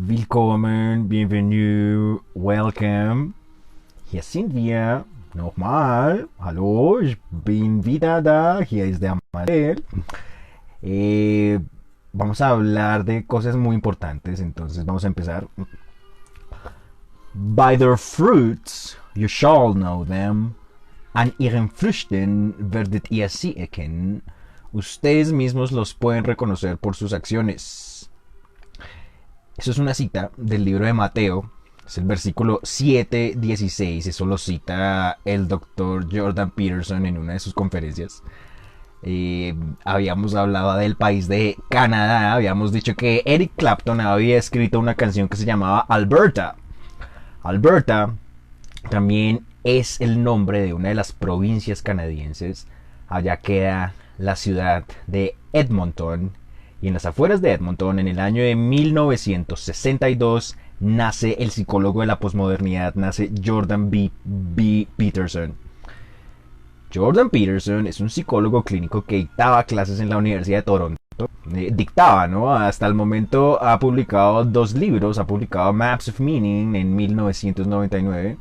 Willkommen, bienvenue, welcome. Hier sind wir nochmal. Hallo, ich bin wieder da. Hier ist der Manuel. Eh, Vamos a hablar de cosas muy importantes, entonces vamos a empezar. By their fruits you shall know them. An ihren Früchten werdet ihr sie erkennen. Ustedes mismos los pueden reconocer por sus acciones. Eso es una cita del libro de Mateo. Es el versículo 7:16. Eso lo cita el doctor Jordan Peterson en una de sus conferencias. Habíamos hablado del país de Canadá. Habíamos dicho que Eric Clapton había escrito una canción que se llamaba Alberta. Alberta también es el nombre de una de las provincias canadienses. Allá queda la ciudad de Edmonton. Y en las afueras de Edmonton, en el año de 1962, nace el psicólogo de la posmodernidad, nace Jordan B. Peterson. Jordan Peterson es un psicólogo clínico que dictaba clases en la Universidad de Toronto. Dictaba, ¿no? Hasta el momento ha publicado 2 libros. Ha publicado Maps of Meaning en 1999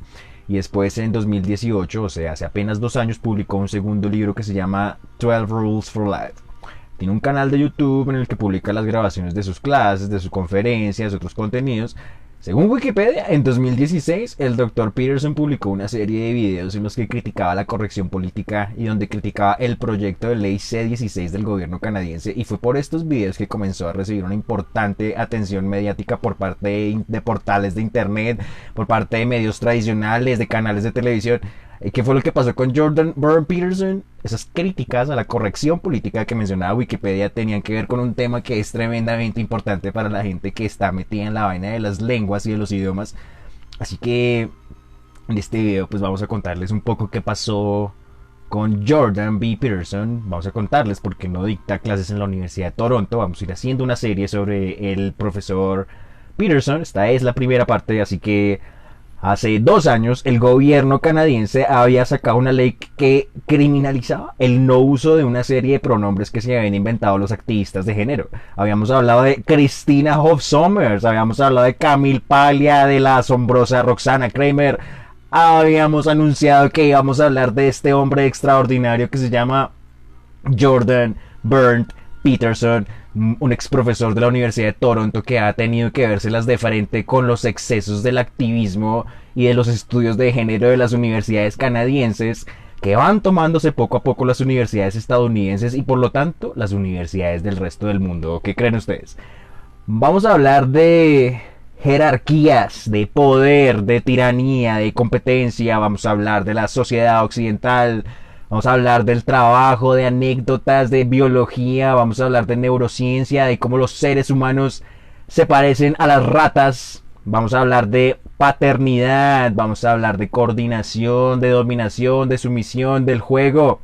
y después en 2018, o sea, hace apenas 2 años, publicó un segundo libro que se llama 12 Rules for Life. Tiene un canal de YouTube en el que publica las grabaciones de sus clases, de sus conferencias, otros contenidos. Según Wikipedia, en 2016 el Dr. Peterson publicó una serie de videos en los que criticaba la corrección política y donde criticaba el proyecto de ley C-16 del gobierno canadiense, y fue por estos videos que comenzó a recibir una importante atención mediática por parte de portales de internet, por parte de medios tradicionales, de canales de televisión. ¿Qué fue lo que pasó con Jordan B. Peterson? Esas críticas a la corrección política que mencionaba Wikipedia tenían que ver con un tema que es tremendamente importante para la gente que está metida en la vaina de las lenguas y de los idiomas. Así que en este video pues vamos a contarles un poco qué pasó con Jordan B. Peterson. Vamos a contarles por qué no dicta clases en la Universidad de Toronto. Vamos a ir haciendo una serie sobre el profesor Peterson. Esta es la primera parte, así que hace 2 años el gobierno canadiense había sacado una ley que criminalizaba el no uso de una serie de pronombres que se habían inventado los activistas de género. Habíamos hablado de Christina Hoff Sommers, habíamos hablado de Camille Paglia, de la asombrosa Roxana Kramer. Habíamos anunciado que íbamos a hablar de este hombre extraordinario que se llama Jordan Bernd Peterson, un ex profesor de la Universidad de Toronto que ha tenido que vérselas de frente con los excesos del activismo y de los estudios de género de las universidades canadienses, que van tomándose poco a poco las universidades estadounidenses y por lo tanto las universidades del resto del mundo. ¿Qué creen ustedes? Vamos a hablar de jerarquías, de poder, de tiranía, de competencia. Vamos a hablar de la sociedad occidental. Vamos a hablar del trabajo, de anécdotas, de biología. Vamos a hablar de neurociencia, de cómo los seres humanos se parecen a las ratas. Vamos a hablar de paternidad. Vamos a hablar de coordinación, de dominación, de sumisión, del juego.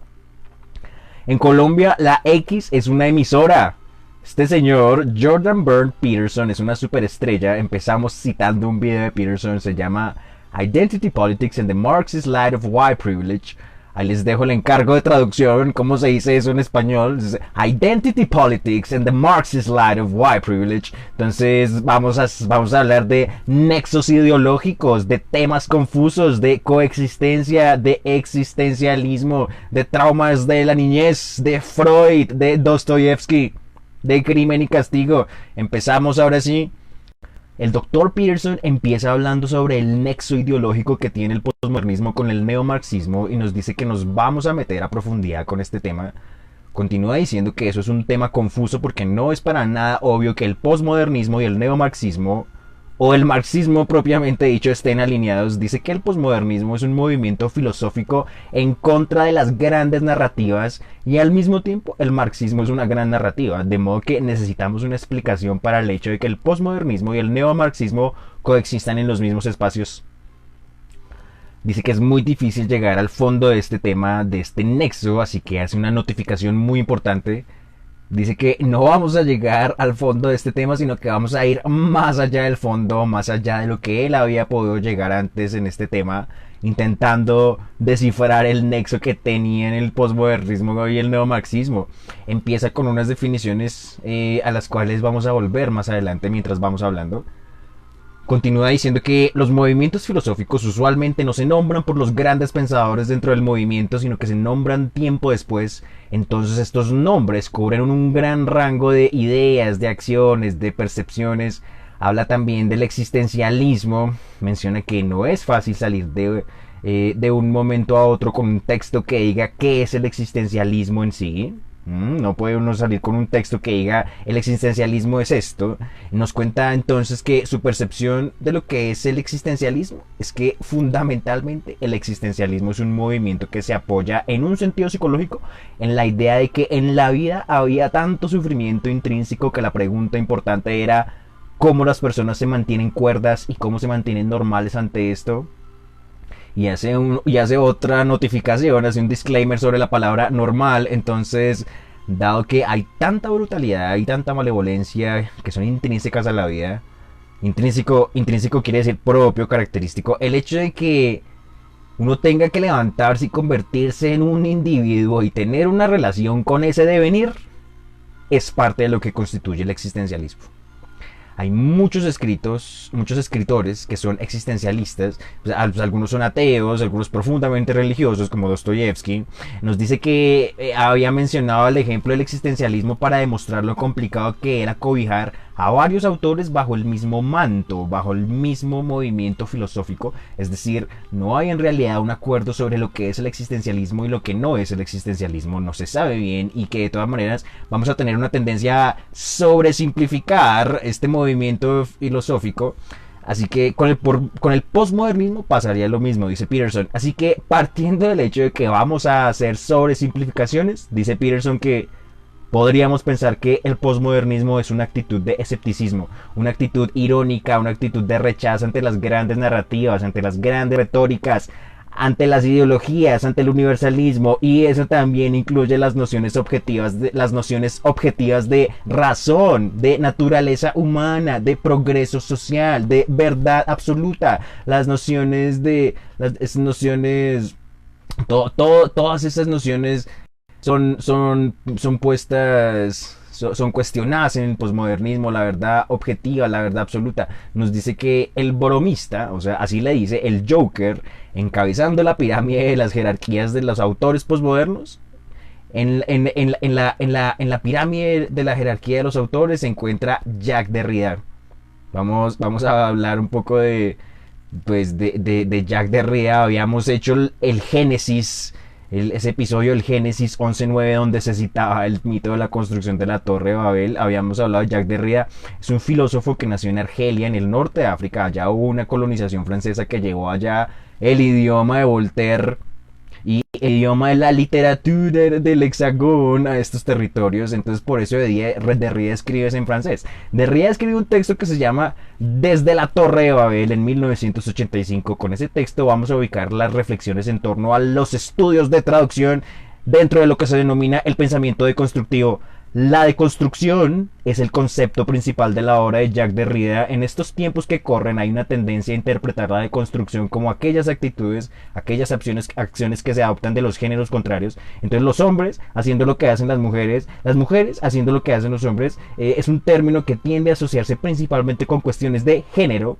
En Colombia, la X es una emisora. Este señor, Jordan Bernd Peterson, es una superestrella. Empezamos citando un video de Peterson. Se llama Identity Politics and the Marxist Light of White Privilege. Ahí les dejo el encargo de traducción, cómo se dice eso en español. Identity Politics and the Marxist Light of White Privilege. Entonces vamos a hablar de nexos ideológicos, de temas confusos, de coexistencia, de existencialismo, de traumas de la niñez, de Freud, de Dostoyevsky, de Crimen y Castigo. Empezamos ahora sí. El Dr. Peterson empieza hablando sobre el nexo ideológico que tiene el posmodernismo con el neomarxismo y nos dice que nos vamos a meter a profundidad con este tema. Continúa diciendo que eso es un tema confuso porque no es para nada obvio que el posmodernismo y el neomarxismo o el marxismo propiamente dicho estén alineados. Dice que el posmodernismo es un movimiento filosófico en contra de las grandes narrativas y al mismo tiempo el marxismo es una gran narrativa, de modo que necesitamos una explicación para el hecho de que el posmodernismo y el neomarxismo coexistan en los mismos espacios. Dice que es muy difícil llegar al fondo de este tema, de este nexo, así que hace una notificación muy importante. Dice que no vamos a llegar al fondo de este tema, sino que vamos a ir más allá del fondo, más allá de lo que él había podido llegar antes en este tema, intentando descifrar el nexo que tenía en el posmodernismo y el neomarxismo. Empieza con unas definiciones a las cuales vamos a volver más adelante mientras vamos hablando. Continúa diciendo que los movimientos filosóficos usualmente no se nombran por los grandes pensadores dentro del movimiento, sino que se nombran tiempo después. Entonces estos nombres cubren un gran rango de ideas, de acciones, de percepciones. Habla también del existencialismo. Menciona que no es fácil salir de un momento a otro con un texto que diga qué es el existencialismo en sí. No puede uno salir con un texto que diga el existencialismo es esto. Nos cuenta entonces que su percepción de lo que es el existencialismo es que fundamentalmente el existencialismo es un movimiento que se apoya en un sentido psicológico en la idea de que en la vida había tanto sufrimiento intrínseco que la pregunta importante era cómo las personas se mantienen cuerdas y cómo se mantienen normales ante esto. Y hace otra notificación, hace un disclaimer sobre la palabra normal. Entonces, dado que hay tanta brutalidad y tanta malevolencia que son intrínsecas a la vida, intrínseco quiere decir propio, característico, el hecho de que uno tenga que levantarse y convertirse en un individuo y tener una relación con ese devenir es parte de lo que constituye el existencialismo. Hay muchos escritores que son existencialistas, pues, algunos son ateos, algunos profundamente religiosos, como Dostoyevsky. Nos dice que había mencionado el ejemplo del existencialismo para demostrar lo complicado que era cobijar a varios autores bajo el mismo manto, bajo el mismo movimiento filosófico. Es decir, no hay en realidad un acuerdo sobre lo que es el existencialismo y lo que no es el existencialismo, no se sabe bien, y que de todas maneras vamos a tener una tendencia a sobresimplificar este movimiento filosófico. Así que con el postmodernismo pasaría lo mismo, dice Peterson. Así que partiendo del hecho de que vamos a hacer sobresimplificaciones, dice Peterson que podríamos pensar que el posmodernismo es una actitud de escepticismo, una actitud irónica, una actitud de rechazo ante las grandes narrativas, ante las grandes retóricas, ante las ideologías, ante el universalismo, y eso también incluye las nociones objetivas de razón, de naturaleza humana, de progreso social, de verdad absoluta, todas esas nociones son cuestionadas en el posmodernismo. La verdad objetiva, la verdad absoluta. Nos dice que el bromista, o sea, así le dice, el Joker, encabezando la pirámide de las jerarquías de los autores posmodernos, en la pirámide de la jerarquía de los autores se encuentra Jacques Derrida. Vamos a hablar un poco de Jacques Derrida. Habíamos hecho el Génesis, ese episodio del Génesis 11:9, donde se citaba el mito de la construcción de la Torre de Babel. Habíamos hablado de Jacques Derrida. Es un filósofo que nació en Argelia, en el norte de África. Allá hubo una colonización francesa que llevó allá el idioma de Voltaire y el idioma de la literatura del hexagón a estos territorios. Entonces por eso Derrida escribe en francés. Derrida escribe un texto que se llama Desde la Torre de Babel en 1985. Con ese texto vamos a ubicar las reflexiones en torno a los estudios de traducción dentro de lo que se denomina el pensamiento deconstructivo. La deconstrucción es el concepto principal de la obra de Jacques Derrida. En estos tiempos que corren hay una tendencia a interpretar la deconstrucción como aquellas actitudes, aquellas acciones que se adoptan de los géneros contrarios. Entonces los hombres haciendo lo que hacen las mujeres haciendo lo que hacen los hombres. Es un término que tiende a asociarse principalmente con cuestiones de género.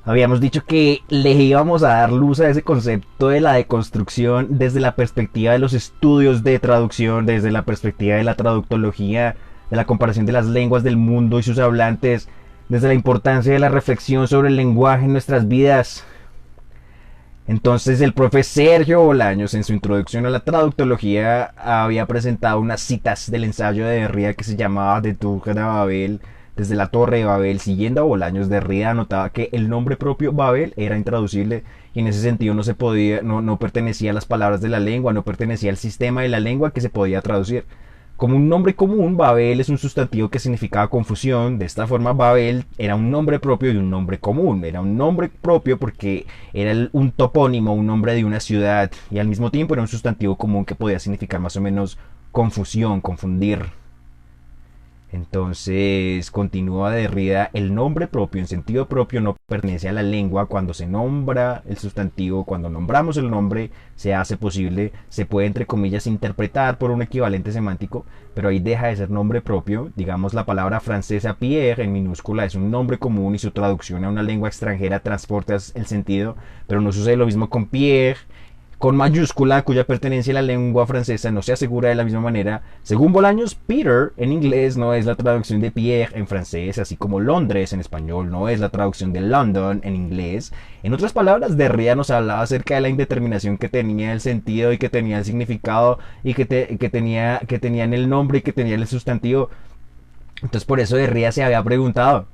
Habíamos dicho que le íbamos a dar luz a ese concepto de la deconstrucción desde la perspectiva de los estudios de traducción, desde la perspectiva de la traductología, de la comparación de las lenguas del mundo y sus hablantes, desde la importancia de la reflexión sobre el lenguaje en nuestras vidas. Entonces el profe Sergio Bolaños, en su introducción a la traductología, había presentado unas citas del ensayo de Derrida que se llamaba De Tour de Babel, desde la Torre de Babel. Siguiendo a Bolaños, Derrida notaba que el nombre propio Babel era intraducible y en ese sentido no pertenecía a las palabras de la lengua, no pertenecía al sistema de la lengua que se podía traducir. Como un nombre común, Babel es un sustantivo que significaba confusión. De esta forma, Babel era un nombre propio y un nombre común. Era un nombre propio porque era un topónimo, un nombre de una ciudad, y al mismo tiempo era un sustantivo común que podía significar más o menos confusión, confundir. Entonces, continúa Derrida, el nombre propio en sentido propio no pertenece a la lengua. Cuando se nombra el sustantivo, cuando nombramos el nombre, se hace posible, se puede entre comillas interpretar por un equivalente semántico, pero ahí deja de ser nombre propio. Digamos, la palabra francesa Pierre en minúscula es un nombre común y su traducción a una lengua extranjera transporta el sentido, pero no sucede lo mismo con Pierre con mayúscula, cuya pertenencia a la lengua francesa no se asegura de la misma manera. Según Bolaños, Peter en inglés no es la traducción de Pierre en francés, así como Londres en español no es la traducción de London en inglés. En otras palabras, Derrida nos hablaba acerca de la indeterminación que tenía el sentido y que tenía el significado y que tenía en el nombre y que tenía el sustantivo. Entonces por eso Derrida se había preguntado,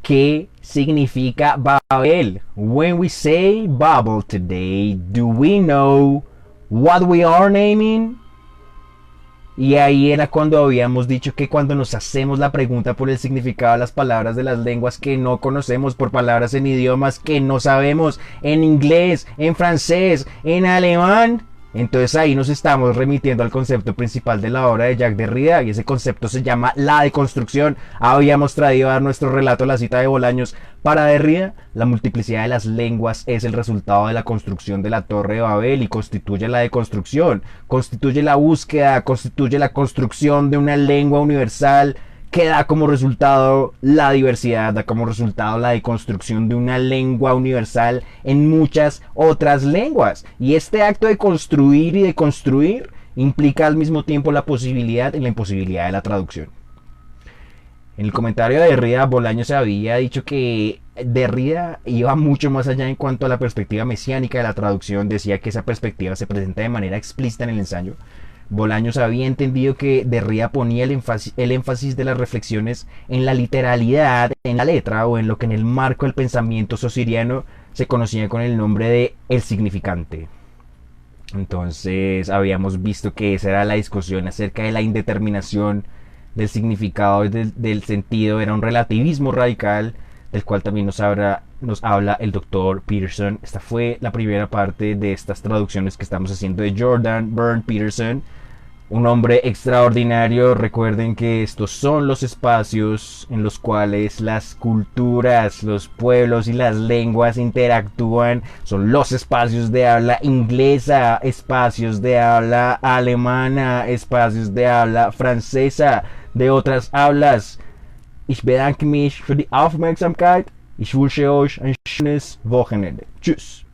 ¿qué significa Babel? When we say Babel today, do we know what we are naming? Y ahí era cuando habíamos dicho que cuando nos hacemos la pregunta por el significado de las palabras de las lenguas que no conocemos, por palabras en idiomas que no sabemos, en inglés, en francés, en alemán, entonces ahí nos estamos remitiendo al concepto principal de la obra de Jacques Derrida, y ese concepto se llama la deconstrucción. Habíamos traído a nuestro relato la cita de Bolaños. Para Derrida, la multiplicidad de las lenguas es el resultado de la construcción de la Torre de Babel y constituye la deconstrucción, constituye la búsqueda, constituye la construcción de una lengua universal que da como resultado la diversidad, da como resultado la deconstrucción de una lengua universal en muchas otras lenguas. Y este acto de construir y de construir implica al mismo tiempo la posibilidad y la imposibilidad de la traducción. En el comentario de Derrida, Bolaños había dicho que Derrida iba mucho más allá en cuanto a la perspectiva mesiánica de la traducción. Decía que esa perspectiva se presenta de manera explícita en el ensayo. Bolaños había entendido que Derrida ponía el énfasis de las reflexiones en la literalidad, en la letra o en lo que en el marco del pensamiento sociriano se conocía con el nombre de el significante. Entonces habíamos visto que esa era la discusión acerca de la indeterminación del significado del sentido. Era un relativismo radical del cual también nos habla el doctor Peterson. Esta fue la primera parte de estas traducciones que estamos haciendo de Jordan Byrne Peterson, un hombre extraordinario. Recuerden que estos son los espacios en los cuales las culturas, los pueblos y las lenguas interactúan. Son los espacios de habla inglesa, espacios de habla alemana, espacios de habla francesa, de otras hablas. Ich bedanke mich für die Aufmerksamkeit. Ich wünsche euch ein schönes Wochenende. Tschüss.